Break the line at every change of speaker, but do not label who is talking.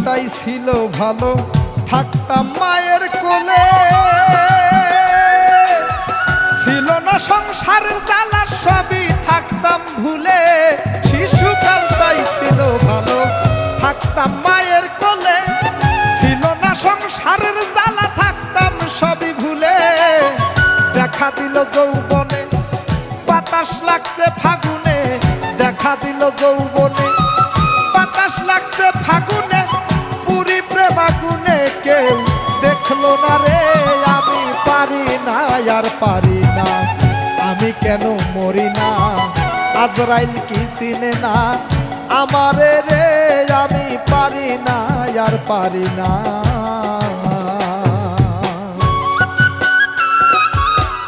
জীবনটাই ছিল ভালো, থাকতাম মায়ের কোলে। ছিল না সংসারের জ্বালা, সবই থাকতাম ভুলে। শিশুকালটাই ছিল ভালো, থাকতাম মায়ের কোলে। ছিল না সংসারের জ্বালা, থাকতাম সবই ভুলে। দেখা দিল যৌবনে, বাতাস লাগছে ফাগুনে। দেখা দিল যৌবনে, বাতাস লাগছে ফাগুনে। পুরি প্রেম আগুনে কেউ দেখলো না রে। আমি পারি না আর পারি না, আমি কেন মরি না? আজরাইল কি চিনে না আমারে রে? আমি পারি না আর পারি না।